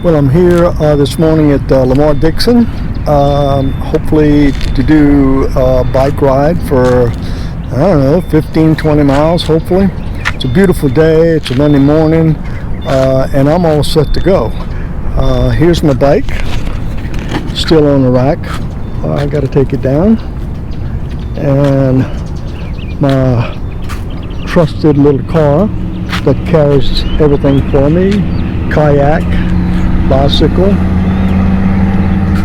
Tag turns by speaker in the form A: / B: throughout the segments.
A: Well, I'm here this morning at Lamar Dixon, hopefully to do a bike ride for, I don't know, 15-20 miles, hopefully. It's a beautiful day, it's a Monday morning, and I'm all set to go. Here's my bike, still on the rack. I got to take it down. And my trusted little car that carries everything for me, kayak, bicycle.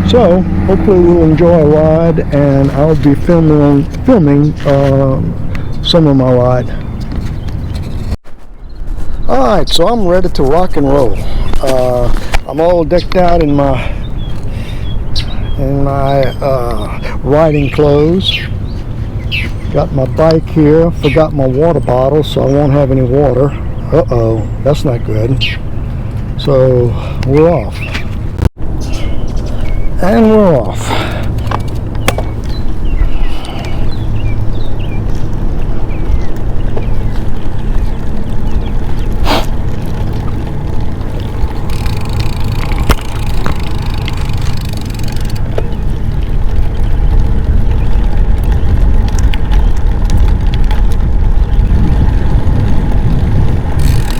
A: So hopefully we'll enjoy a ride, and I'll be filming some of my ride. Alright, so I'm ready to rock and roll. I'm all decked out in my riding clothes. Got my bike here. Forgot my water bottle, so I won't have any water. Uh-oh, that's not good. So we're off. And we're off.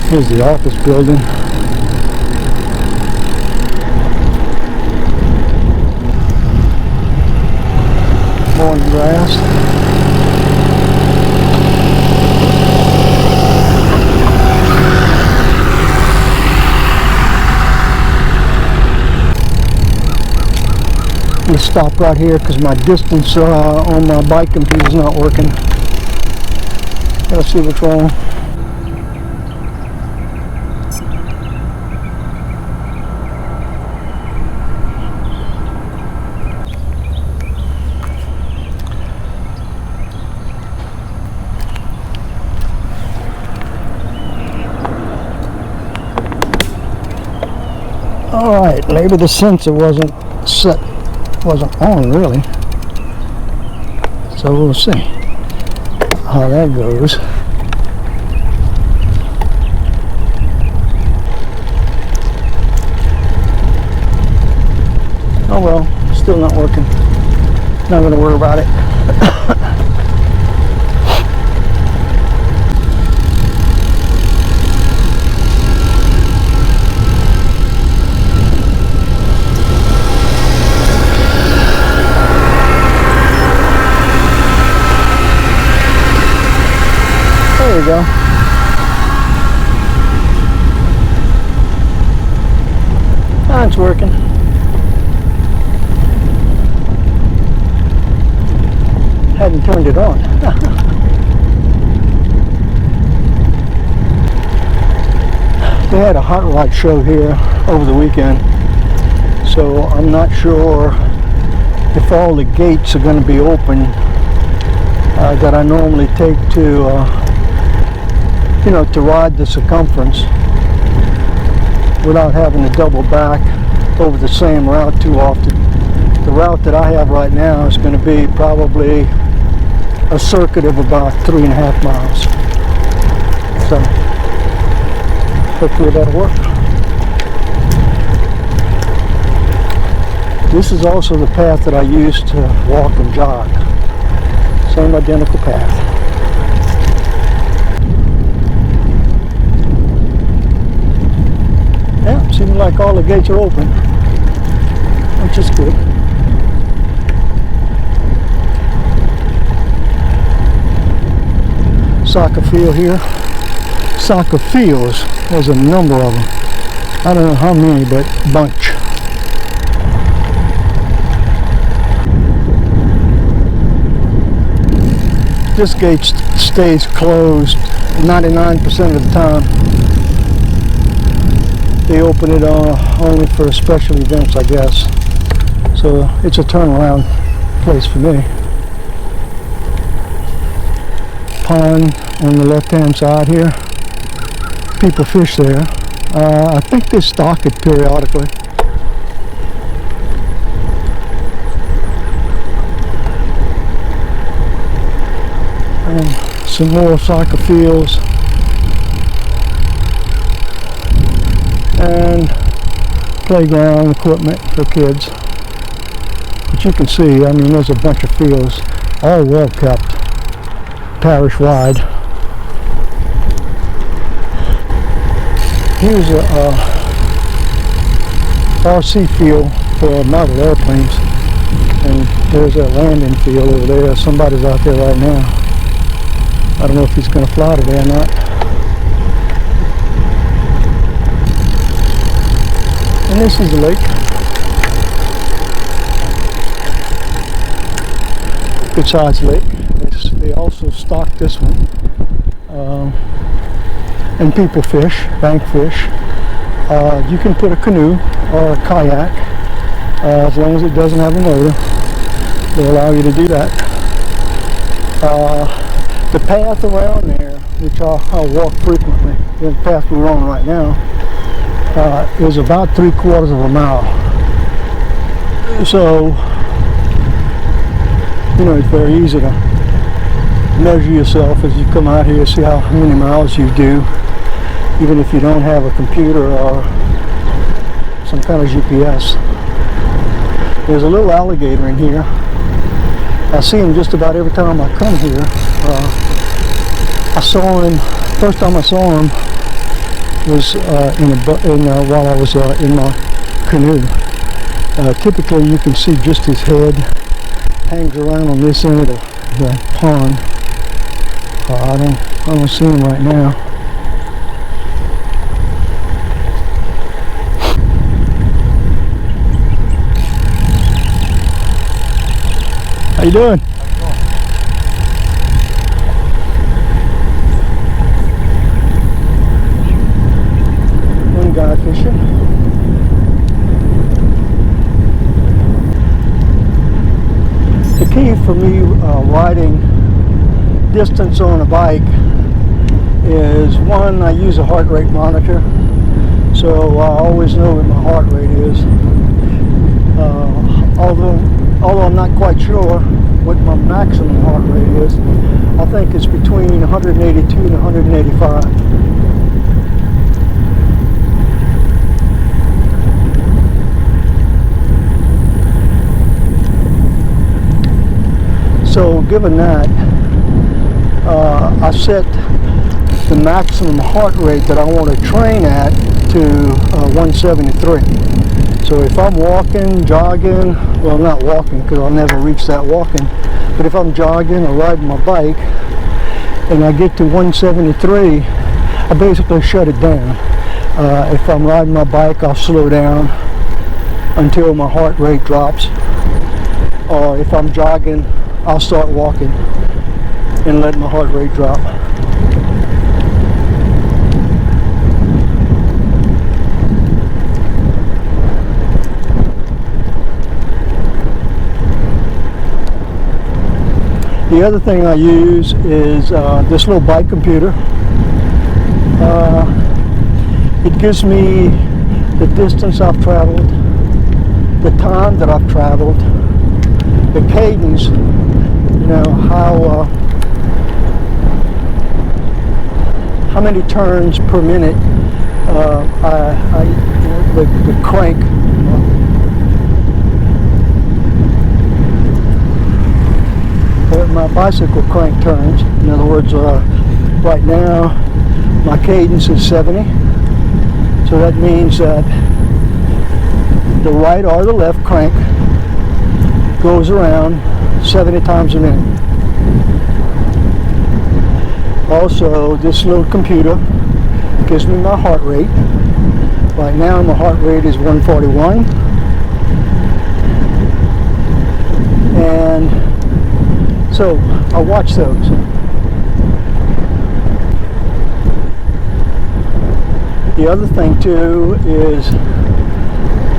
A: Here's the office building. Mowing grass. We stop right here because my distance on my bike computer is not working. Gotta see what's wrong. Alright, maybe the sensor wasn't on really. So we'll see how that goes. Oh well, still not working. Not gonna worry about it. There we go. Ah, it's working. Hadn't turned it on. They had a hot rod show here over the weekend, so I'm not sure if all the gates are going to be open that I normally take to to ride the circumference without having to double back over the same route too often. The route that I have right now is going to be probably a circuit of about 3.5 miles. So hopefully that'll work. This is also the path that I used to walk and jog. Same identical path. Yeah, seems like all the gates are open, which is good. Soccer field here. Soccer fields, there's a number of them. I don't know how many, but a bunch. This gate stays closed 99% of the time. They open it only for special events, I guess. So it's a turnaround place for me. Pond on the left-hand side here. People fish there. I think they stock it periodically. And some more soccer fields. And playground equipment for kids. But you can see, I mean, there's a bunch of fields, all well kept, parish wide. Here's a RC field for model airplanes, and there's a landing field over there. Somebody's out there right now. I don't know if he's going to fly today or not. And this is the lake. Good sized lake. They also stock this one. And people fish, bank fish. You can put a canoe or a kayak, as long as it doesn't have a motor. They allow you to do that. The path around there, which I'll walk frequently, the path we're on right now, is about 3/4 of a mile. So, you know, it's very easy to measure yourself as you come out here, see how many miles you do, even if you don't have a computer or some kind of GPS. There's a little alligator in here. I see him just about every time I come here. I saw him, first time I saw him was while I was in my canoe. Typically you can see just his head hangs around on this end of the pond. I don't see him right now. How you doing? One guy fishing. The key for me riding distance on a bike is, one, I use a heart rate monitor, so I always know what my heart rate is. Although I'm not quite sure what my maximum heart rate is, I think it's between 182 and 185. So given that, I set the maximum heart rate that I want to train at to 173. So if I'm walking, jogging, well, not walking because I'll never reach that walking, but if I'm jogging or riding my bike and I get to 173, I basically shut it down. If I'm riding my bike, I'll slow down until my heart rate drops. Or if I'm jogging, I'll start walking and let my heart rate drop. The other thing I use is this little bike computer. It gives me the distance I've traveled, the time that I've traveled, the cadence, you know, how many turns per minute the crank. My bicycle crank turns. In other words, right now my cadence is 70, so that means that the right or the left crank goes around 70 times a minute. Also, this little computer gives me my heart rate. Right now my heart rate is 141, and so I watch those. The other thing too is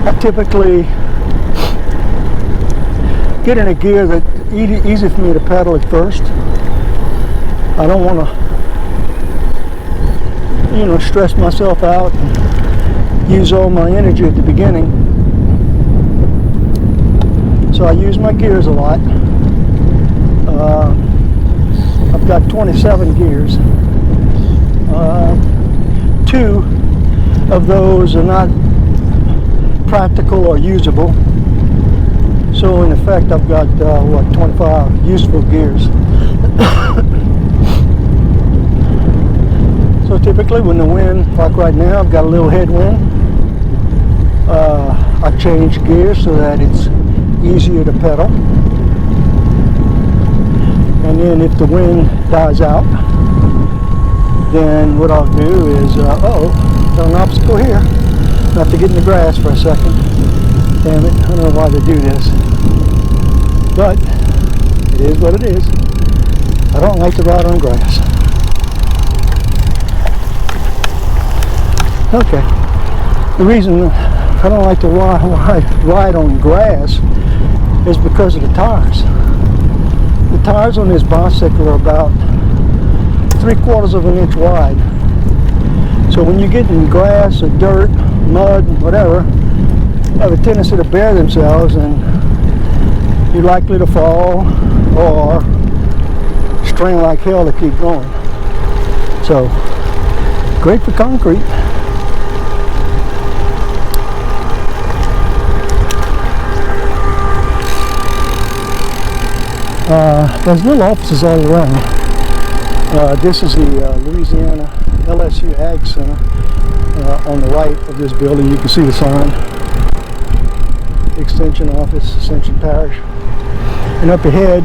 A: I typically get in a gear that's easy for me to pedal at first. I don't want to, you know, stress myself out and use all my energy at the beginning. So I use my gears a lot. I've got 27 gears. 2 of those are not practical or usable. So in effect, I've got 25 useful gears. So typically when the wind, like right now, I've got a little headwind. I change gears so that it's easier to pedal. And then if the wind dies out, then what I'll do is, got an obstacle here. I have to get in the grass for a second. Damn it, I don't know why they do this. But it is what it is. I don't like to ride on grass. Okay. The reason I don't like to ride on grass is because of the tires. The tires on this bicycle are about 3/4 of an inch wide. So when you get in grass or dirt, mud, whatever, they have a tendency to bear themselves and you're likely to fall or strain like hell to keep going. So, great for concrete. There's little offices all around. This is the Louisiana LSU Ag Center. On the right of this building, you can see the sign. Extension Office, Ascension Parish. And up ahead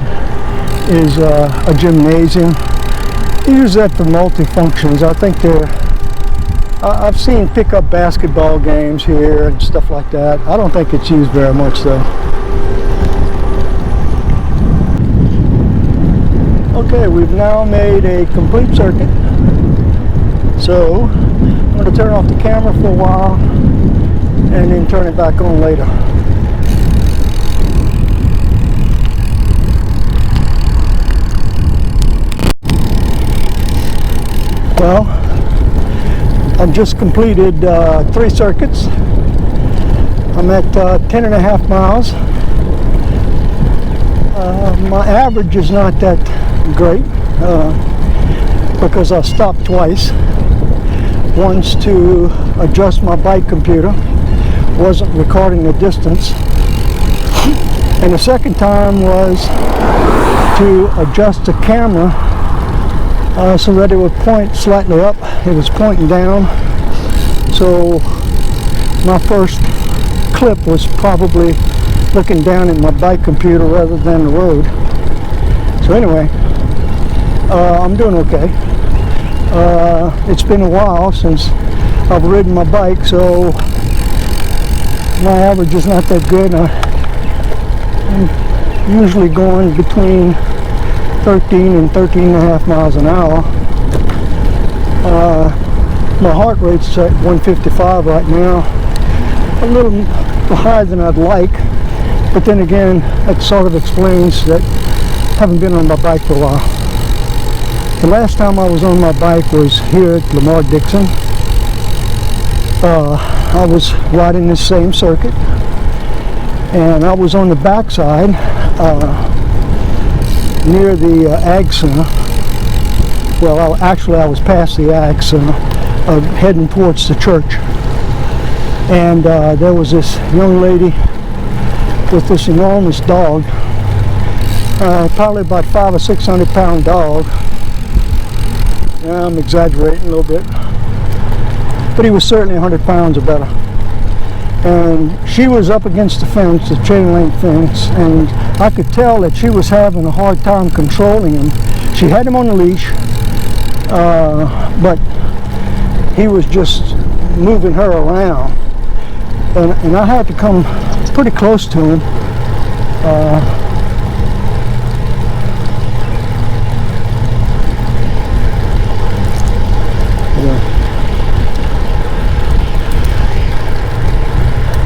A: is a gymnasium. They use that for multi-functions. I think I've seen pickup basketball games here and stuff like that. I don't think it's used very much though. Okay, we've now made a complete circuit. So I'm going to turn off the camera for a while and then turn it back on later. Well, I've just completed 3 circuits. I'm at 10.5 miles. My average is not that great because I stopped twice. Once to adjust my bike computer, wasn't recording the distance, and the second time was to adjust the camera so that it would point slightly up. It was pointing down, so my first clip was probably looking down at my bike computer rather than the road. So anyway, I'm doing okay. It's been a while since I've ridden my bike, so my average is not that good. I'm usually going between 13 and 13.5 miles an hour. My heart rate's at 155 right now, a little higher than I'd like, but then again, that sort of explains that I haven't been on my bike for a while. The last time I was on my bike was here at Lamar Dixon. I was riding this same circuit, and I was on the backside near the Ag Center. Well, actually I was past the Ag Center, heading towards the church. And there was this young lady with this enormous dog, probably about 500 or 600 pound dog. Yeah, I'm exaggerating a little bit, but he was certainly 100 pounds or better. And she was up against the fence, the chain link fence, and I could tell that she was having a hard time controlling him. She had him on the leash, but he was just moving her around, and I had to come pretty close to him.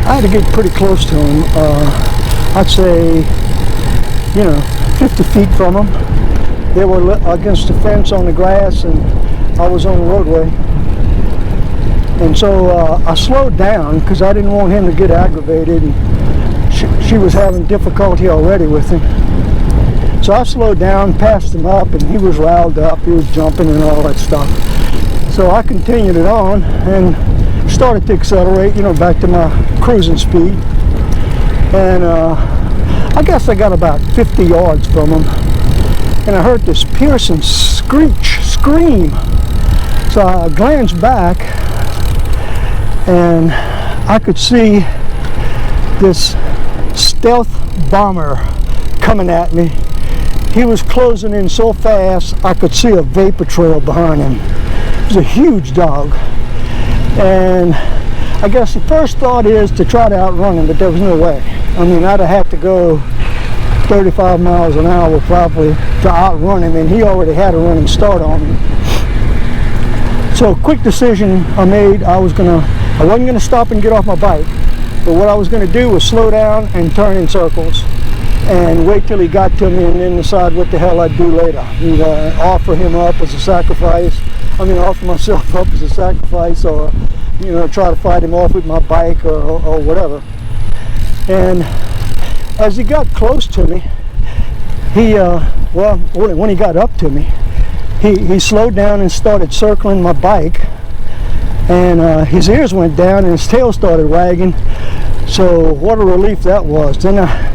A: I had to get pretty close to him. I'd say, 50 feet from him. They were against the fence on the grass, and I was on the roadway. And so I slowed down because I didn't want him to get aggravated, and she was having difficulty already with him. So I slowed down, passed him up, and he was riled up. He was jumping and all that stuff. So I continued it on, and started to accelerate, you know, back to my cruising speed. And I guess I got about 50 yards from him. And I heard this piercing scream. So I glanced back and I could see this stealth bomber coming at me. He was closing in so fast I could see a vapor trail behind him. It was a huge dog. And I guess the first thought is to try to outrun him, but there was no way. I mean, I'd have had to go 35 miles an hour probably to outrun him, and he already had a running start on me. So quick decision I made. I wasn't gonna stop and get off my bike, but what I was gonna do was slow down and turn in circles and wait till he got to me and then decide what the hell I'd do later. Either offer him up as a sacrifice, offer myself up as a sacrifice, or try to fight him off with my bike or whatever. And as he got close to me, when he got up to me, he slowed down and started circling my bike, and his ears went down and his tail started wagging. So what a relief that was. Then I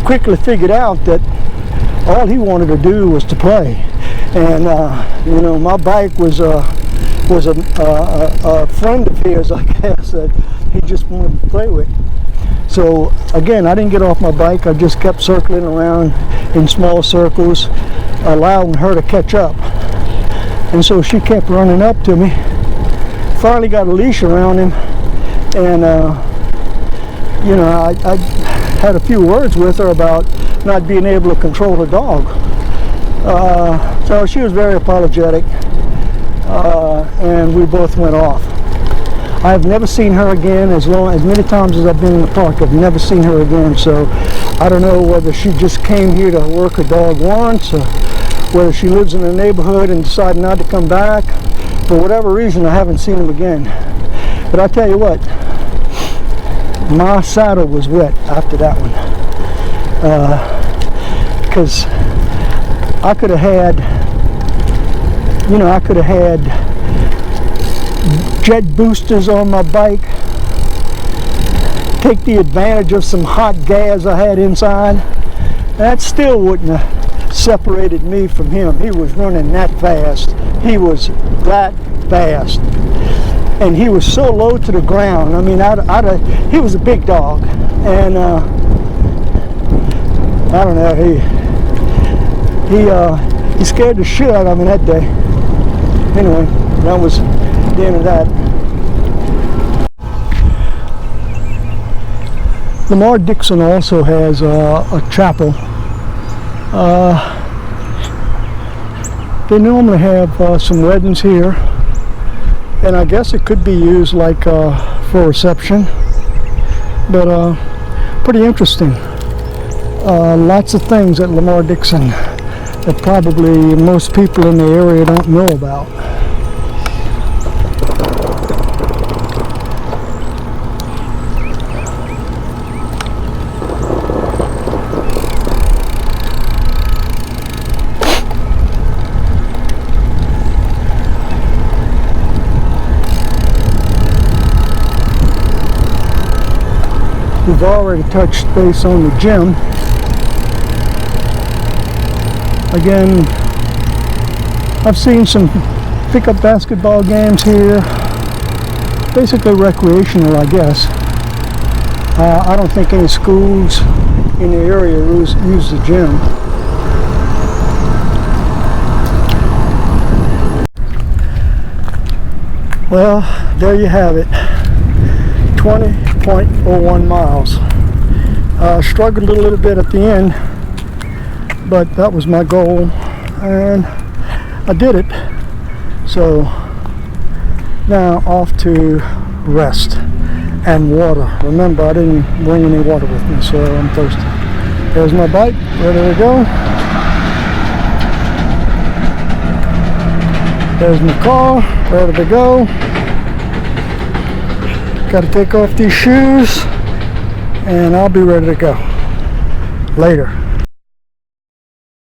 A: quickly figured out that all he wanted to do was to play, and my bike was a friend of his, I guess, that he just wanted to play with. So again, I didn't get off my bike. I just kept circling around in small circles, allowing her to catch up. And so she kept running up to me. Finally got a leash around him, and I had a few words with her about not being able to control the dog. So she was very apologetic, and we both went off. I've never seen her again. As many times as I've been in the park, I've never seen her again. So I don't know whether she just came here to work her dog once, or whether she lives in the neighborhood and decided not to come back. For whatever reason, I haven't seen him again. But I tell you what, my saddle was wet after that one, because I could have had jet boosters on my bike, take the advantage of some hot gas I had inside. That still wouldn't have separated me from him. He was running that fast. He was that fast, and he was so low to the ground. I mean, he was a big dog, and I don't know. He scared the shit out of me that day. Anyway, that was the end of that. Lamar Dixon also has a chapel. They normally have some weddings here, and I guess it could be used like for reception, but pretty interesting. Lots of things at Lamar Dixon that probably most people in the area don't know about. We've already touched base on the gym. Again, I've seen some pickup basketball games here. Basically recreational, I guess. I don't think any schools in the area use the gym. Well, there you have it. 20.01 miles. Struggled a little bit at the end, but that was my goal, and I did it. So now off to rest and water. Remember, I didn't bring any water with me, so I'm thirsty. There's my bike, ready to go. There's my car, ready to go. Got to take off these shoes, and I'll be ready to go later.